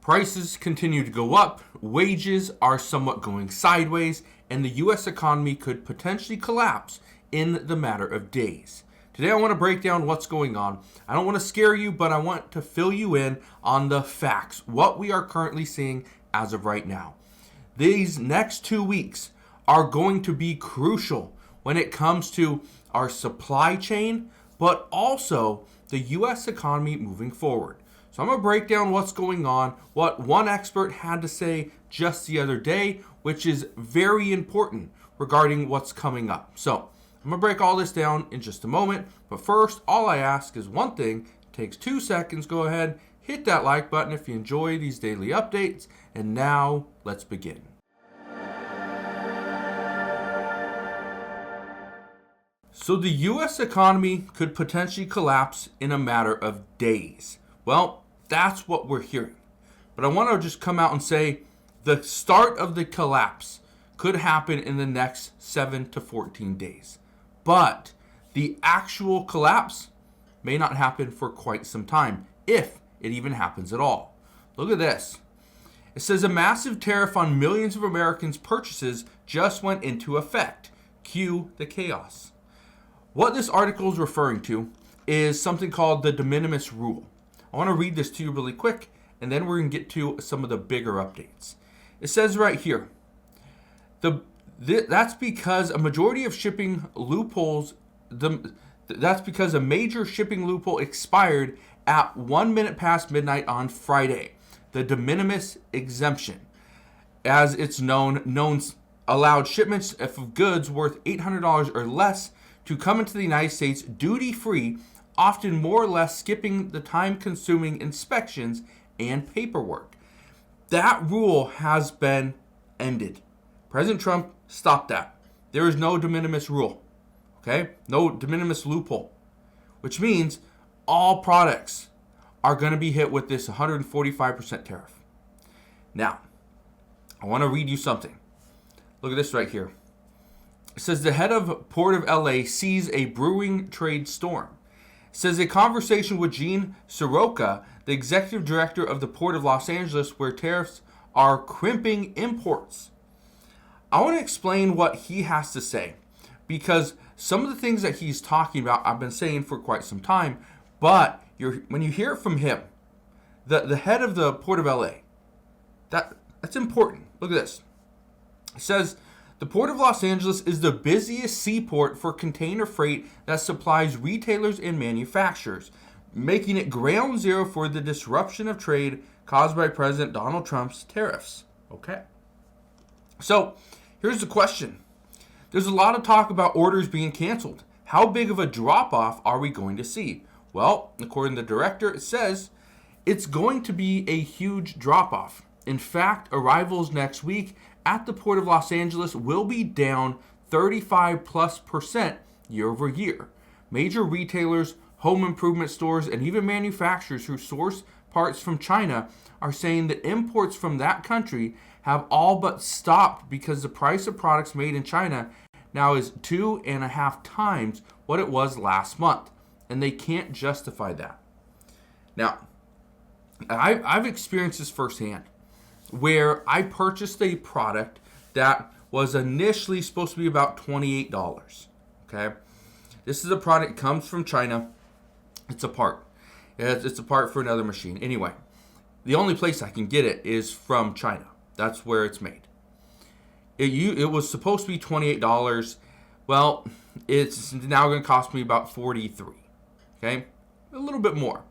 Prices continue to go up, wages are somewhat going sideways, and the U.S. economy could potentially collapse in the matter of days. Today I want to break down what's going on. I don't want to scare you, but I want to fill you in on the facts, what we are currently seeing as of right now. These next 2 weeks are going to be crucial when it comes to our supply chain, but also the U.S. economy moving forward. So I'm going to break down what's going on, what one expert had to say just the other day, which is very important regarding what's coming up. So I'm going to break all this down in just a moment. But first, all I ask is one thing. It takes 2 seconds. Go ahead, hit that like button if you enjoy these daily updates. And now let's begin. So the U.S. economy could potentially collapse in a matter of days. Well, that's what we're hearing. But I want to just come out and say the start of the collapse could happen in the next 7 to 14 days. But the actual collapse may not happen for quite some time, if it even happens at all. Look at this. It says a massive tariff on millions of Americans' purchases just went into effect. Cue the chaos. What this article is referring to is something called the Dimminimous Rule. I want to read this to you really quick, and then we're going to get to some of the bigger updates. It says right here, that's because a majority of shipping loopholes, that's because a major shipping loophole expired at 1 minute past midnight on Friday. The de minimis exemption, as it's known allowed shipments of goods worth $800 or less to come into the United States duty-free, often more or less skipping the time-consuming inspections and paperwork. That rule has been ended. President Trump stopped that. There is no de minimis rule, okay? No de minimis loophole, which means all products are going to be hit with this 145% tariff. Now, I want to read you something. Look at this right here. It says the head of Port of LA sees a brewing trade storm. It says a conversation with Gene Soroka, the executive director of the Port of Los Angeles, where tariffs are crimping imports. I want to explain what he has to say, because some of the things that he's talking about I've been saying for quite some time, but when you hear it from him, the head of the Port of LA, that's important. Look at this. It says, the Port of Los Angeles is the busiest seaport for container freight that supplies retailers and manufacturers, making it ground zero for the disruption of trade caused by President Donald Trump's tariffs. Okay. So, here's the question. There's a lot of talk about orders being canceled. How big of a drop-off are we going to see? Well, according to the director, it says it's going to be a huge drop-off. In fact, arrivals next week at the Port of Los Angeles will be down 35+% year over year. Major retailers, home improvement stores, and even manufacturers who source parts from China are saying that imports from that country have all but stopped because the price of products made in China now is 2.5 times what it was last month, and they can't justify that. Now, I've experienced this firsthand, where I purchased a product that was initially supposed to be about $28. Okay, this is a product that comes from China. It's a part. It's a part for another machine. Anyway, the only place I can get it is from China. That's where it's made. It was supposed to be $28. Well, it's now going to cost me about $43. Okay, a little bit more.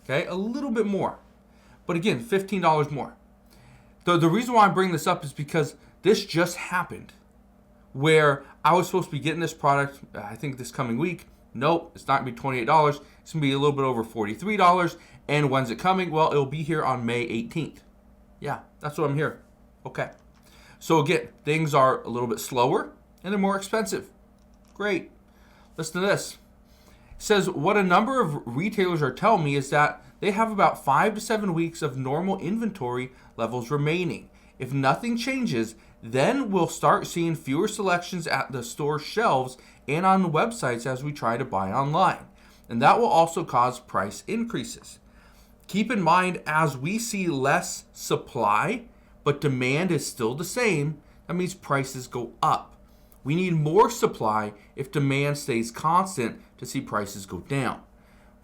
Okay, a little bit more. But again, $15 more. The reason why I bring this up is because this just happened, where I was supposed to be getting this product, I think this coming week. Nope, it's not going to be $28. It's going to be a little bit over $43. And when's it coming? Well, it'll be here on May 18th. Yeah, that's what I'm hearing. Okay. So again, things are a little bit slower and they're more expensive. Great. Listen to this. It says what a number of retailers are telling me is that they have about 5 to 7 weeks of normal inventory levels remaining. If nothing changes, then we'll start seeing fewer selections at the store shelves and on the websites as we try to buy online. And that will also cause price increases. Keep in mind, as we see less supply, but demand is still the same, that means prices go up. We need more supply if demand stays constant to see prices go down.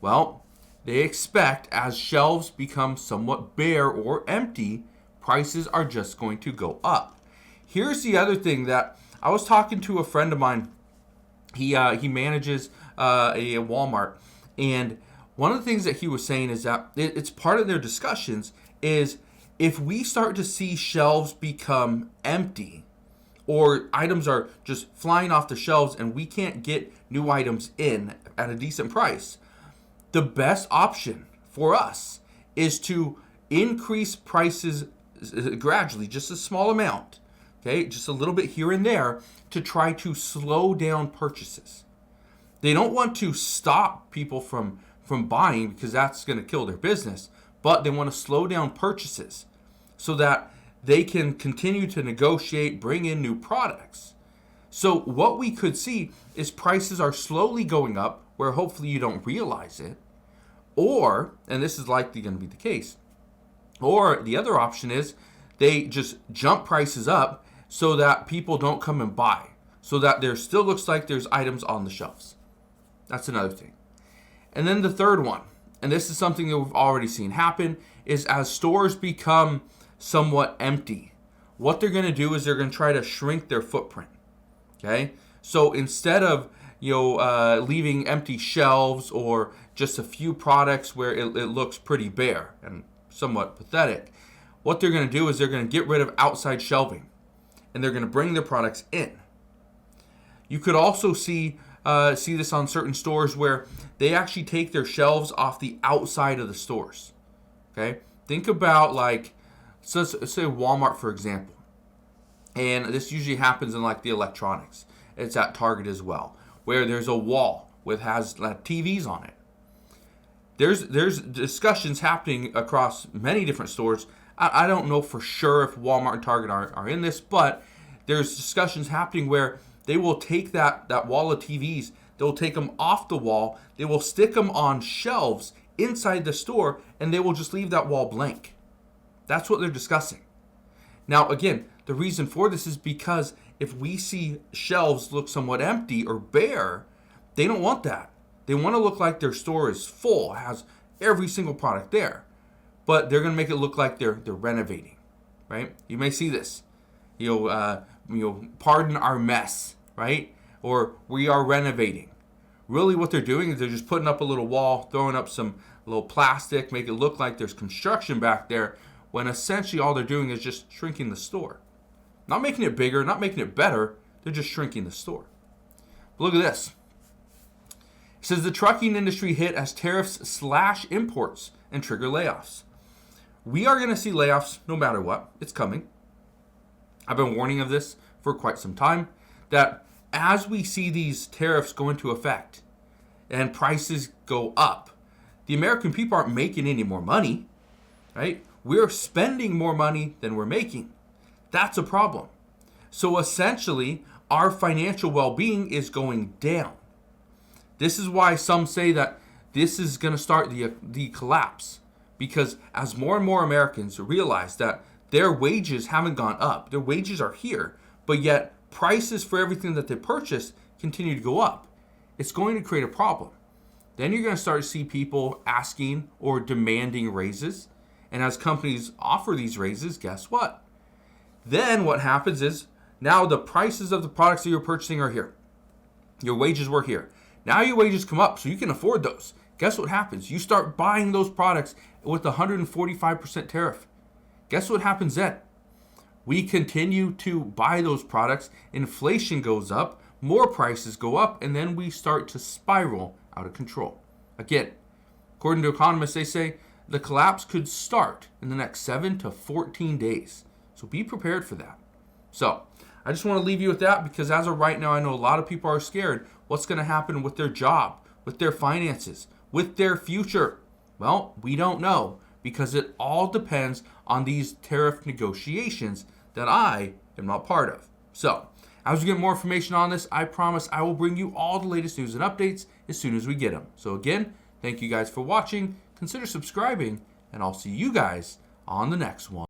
Well, they expect as shelves become somewhat bare or empty, prices are just going to go up. Here's the other thing that I was talking to a friend of mine. He manages a Walmart, and one of the things that he was saying is that it's part of their discussions is if we start to see shelves become empty or items are just flying off the shelves and we can't get new items in at a decent price, the best option for us is to increase prices gradually, just a small amount, okay, just a little bit here and there to try to slow down purchases. They don't want to stop people from buying because that's going to kill their business, but they want to slow down purchases so that they can continue to negotiate, bring in new products. So what we could see is prices are slowly going up where hopefully you don't realize it, or, and this is likely going to be the case, or the other option is they just jump prices up so that people don't come and buy, so that there still looks like there's items on the shelves. That's another thing. And then the third one, and this is something that we've already seen happen, is as stores become somewhat empty, what they're going to do is they're going to try to shrink their footprint. Okay? So instead of leaving empty shelves or just a few products where it looks pretty bare and somewhat pathetic, what they're going to do is they're going to get rid of outside shelving and they're going to bring their products in. You could also see this on certain stores where they actually take their shelves off the outside of the stores. Okay? Think about let's say Walmart, for example. And this usually happens in the electronics. It's at Target as well, where there's a wall with has TVs on it. There's discussions happening across many different stores. I don't know for sure if Walmart and Target are in this, but there's discussions happening where they will take that wall of TVs, they'll take them off the wall, they will stick them on shelves inside the store, and they will just leave that wall blank. That's what they're discussing. Now, again, the reason for this is because if we see shelves look somewhat empty or bare, they don't want that. They want to look like their store is full, has every single product there. But they're going to make it look like they're renovating, right? You may see this. Pardon our mess, right? Or we are renovating. Really what they're doing is they're just putting up a little wall, throwing up some little plastic, make it look like there's construction back there, when essentially all they're doing is just shrinking the store. Not making it bigger, not making it better, they're just shrinking the store. But look at this. It says the trucking industry hit as tariffs slash imports and trigger layoffs. We are going to see layoffs no matter what. It's coming. I've been warning of this for quite some time, that as we see these tariffs go into effect and prices go up, the American people aren't making any more money, right? We're spending more money than we're making. That's a problem. So essentially, our financial well-being is going down. This is why some say that this is going to start the collapse, because as more and more Americans realize that their wages haven't gone up, their wages are here, but yet prices for everything that they purchase continue to go up, it's going to create a problem. Then you're going to start to see people asking or demanding raises, and as companies offer these raises, guess what? Then what happens is now the prices of the products that you're purchasing are here. Your wages were here. Now your wages come up so you can afford those. Guess what happens? You start buying those products with a 145% tariff. Guess what happens then? We continue to buy those products, inflation goes up, more prices go up, and then we start to spiral out of control. Again, according to economists, they say the collapse could start in the next 7 to 14 days. So be prepared for that. So I just want to leave you with that, because as of right now, I know a lot of people are scared what's going to happen with their job, with their finances, with their future. Well, we don't know, because it all depends on these tariff negotiations that I am not part of. So as we get more information on this, I promise I will bring you all the latest news and updates as soon as we get them. So again, thank you guys for watching. Consider subscribing, and I'll see you guys on the next one.